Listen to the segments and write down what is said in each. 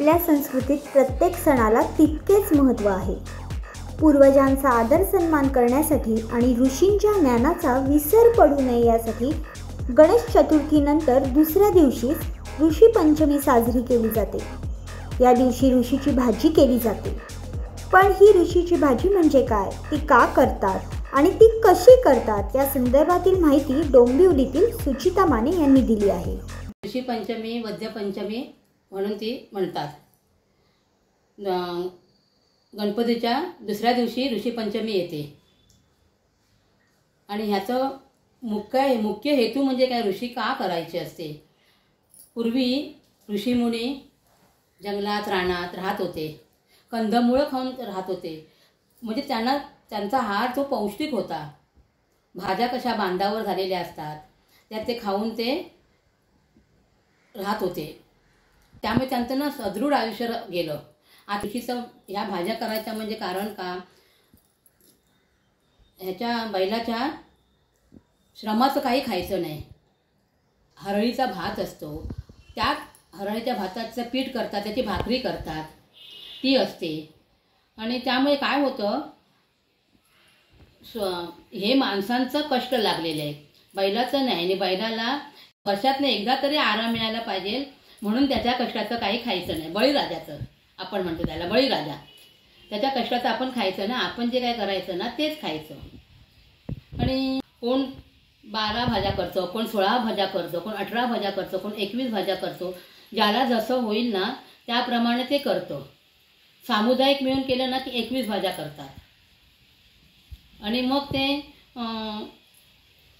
आपल्या संस्कृतीत प्रत्येक सणाला तितकेच महत्त्व आहे। पूर्वजांचा आदर सन्मान करण्यासाठी आणि ऋषींच्या ज्ञानाचा विसर पडू नये यासाठी गणेश चतुर्थीनंतर दुसऱ्या दिवशी ऋषी पंचमी साजरी केली जाते। या दिवशी ऋषीची भाजी केली जाते। पण ही ऋषीची भाजी म्हणजे काय, ती का करतात आणि ती कशी करतात या संदर्भातील माहिती डोंबिवलीतील सुचिता माने यांनी दिली आहे। ऋषी पंचमी वद्य पंचमी म्हणून ती म्हणतात। गणपतीच्या दुसऱ्या दिवशी ऋषी पंचमी येते आणि ह्याचं मुख्य हेतू म्हणजे काय, ऋषी का करायचे असते। पूर्वी ऋषीमुनी जंगलात रानात राहत होते, कंदमुळं खाऊन राहत होते, म्हणजे त्यांचा आहार तो पौष्टिक होता। भाज्या कशा बांधावर झालेल्या असतात त्यात ते खाऊन ते राहत होते, त्यामुळे त्यांचं ना सदृढ आयुष्य गेलं। आता ऋषीचं ह्या भाज्या करायच्या म्हणजे कारण का, ह्याच्या बैलाच्या श्रमाचं काही खायचं नाही। हरळीचा भात असतो, त्या हरळीच्या भाताचं पीठ करतात, त्याची भाकरी करतात, ती असते। आणि त्यामुळे काय होतं, हे माणसांचं कष्ट लागलेलं आहे, बैलाचं नाही। आणि बैलाला वर्षातनं एकदा तरी आराम मिळायला पाहिजे, म्हणून त्याच्या कष्टाचं काही खायचं नाही। बळीराजाचं आपण म्हणतो त्याला बळीराजा, त्याच्या कष्टाचं आपण खायचं ना, आपण जे काय करायचं ना तेच खायचं। आणि कोण 12 भाज्या करतो, कोण 16 भाज्या करतो, कोण 18 भाज्या करतो, कोण 21 भाज्या करतो, ज्याला जसं होईल ना त्याप्रमाणे ते करतो। सामुदायिक मिळून केलं ना की 21 भाज्या करतात। आणि मग ते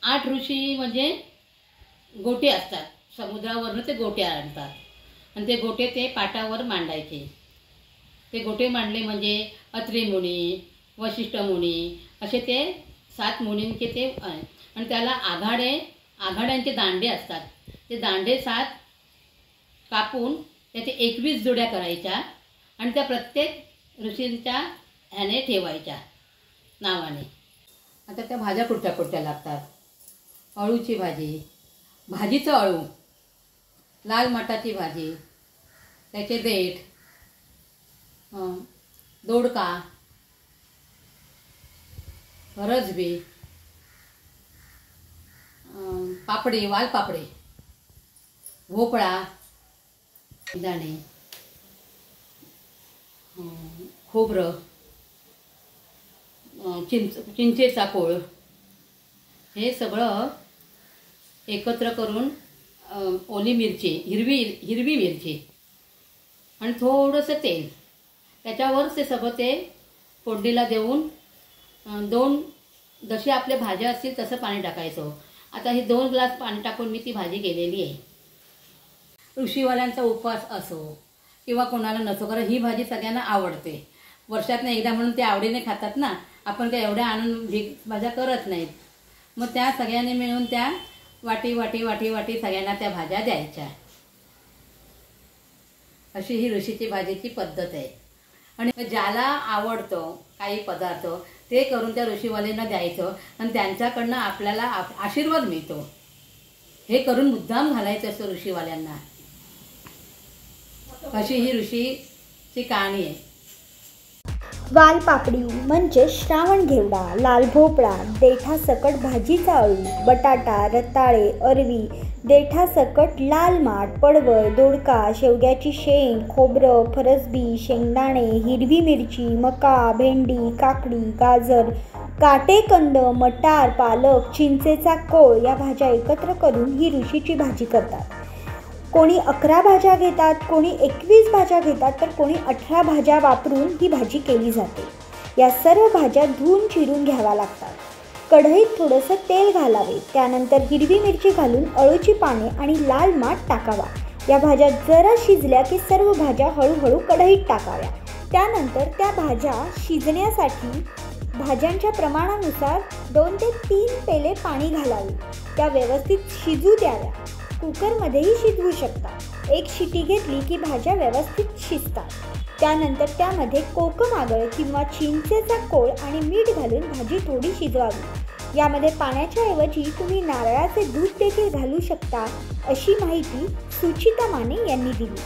8 ऋषी म्हणजे गोटे असतात, समुद्रावरून ते गोटे आणतात आणि ते गोटे ते पाटावर मांडायचे। ते गोटे मांडले म्हणजे अत्री मुनी, वशिष्ठ मुनी असे ते 7 मुनींचे ते, आणि त्याला आघाड्यांचे दांडे असतात, ते दांडे 7 कापून त्याचे 21 जोड्या करायच्या आणि त्या प्रत्येक ऋषींच्या ह्याने ठेवायच्या नावाने। आता त्या भाज्या कुठच्या लागतात, अळूची भाजी, भाजीचं अळू, लाल माटाची भाजी, त्याचे देठ, दोडका, फरसबी, पापडी, वालपापडी, भोपळा, दाणे, खोबरं, चिंचेचा कोळ, हे सगळं एकत्र करून ओली मिरची, हिरवी मिरची आणि थोडंसं तेल, त्याच्यावर ते सगळं ते फोडणीला देऊन 2 जशी आपल्या भाज्या असतील तसं पाणी टाकायचं। आता ही 2 ग्लास पाणी टाकून मी ती भाजी केलेली आहे। ऋषीवाल्यांचा उपवास असो किंवा कोणाला नसो, कारण ही भाजी सगळ्यांना आवडते। वर्षातनं एकदा म्हणून ते आवडीने खातात ना, आपण काय एवढ्या आणून भाज्या करत नाहीत। मग त्या सगळ्यांनी मिळून त्या वाटी सगळ्यांना त्या भाज्या द्यायच्या, अशी ही ऋषीची भाजीची पद्धत आहे। आणि ज्याला आवडतं काही पदार्थ ते करून त्या ऋषीवाल्यांना द्यायचं आणि त्यांच्याकडनं आपल्याला आशीर्वाद मिळतो। हे करून मुद्दाम घालायचं असतं ऋषीवाल्यांना, अशी ही ऋषीची कहाणी आहे। वालपापडी म्हणजे श्रावण घेवडा, लाल भोपळा, देठासकट भाजीचा अळू, बटाटा, रताळे, अरवी, देठासकट लाल माठ, पडवळ, दोडका, शेवग्याची शेंग, खोबरं, फरसबी, शेंगदाणे, हिरवी मिरची, मका, भेंडी, काकडी, गाजर, काटेकंद, मटार, पालक, चिंचेचा कोळ या भाज्या एकत्र करून ही ऋषीची भाजी करतात। कोणी 11 भाज्या घेतात, कोणी 21 भाज्या घेतात, तर कोणी 18 भाज्या वापरून ही भाजी केली जाते। या सर्व भाज्या धुवून चिरून घ्याव्या लागतात। कढईत थोडंसं तेल घालावे, त्यानंतर हिरवी मिरची घालून अळूची पाने आणि लाल माठ टाकावा। या भाज्या जरा शिजल्या की सर्व भाज्या हळूहळू कढईत टाकाव्या। त्यानंतर त्या भाज्या शिजण्यासाठी भाज्यांच्या प्रमाणानुसार 2 ते 3 पेले पाणी घालावे, त्या व्यवस्थित शिजू द्याव्या। कुकरमध्येही शिजवू शकता। 1 शिटी घेतली की भाज्या व्यवस्थित शिजतात। त्यानंतर त्यामध्ये कोकम आगळ किंवा चिंचेचा कोळ आणि मीठ घालून भाजी थोडी शिजवावी। यामध्ये पाण्याच्या ऐवजी तुम्ही नारळाचे दूध देखील घालू शकता, अशी माहिती सुचिता माने यांनी दिली।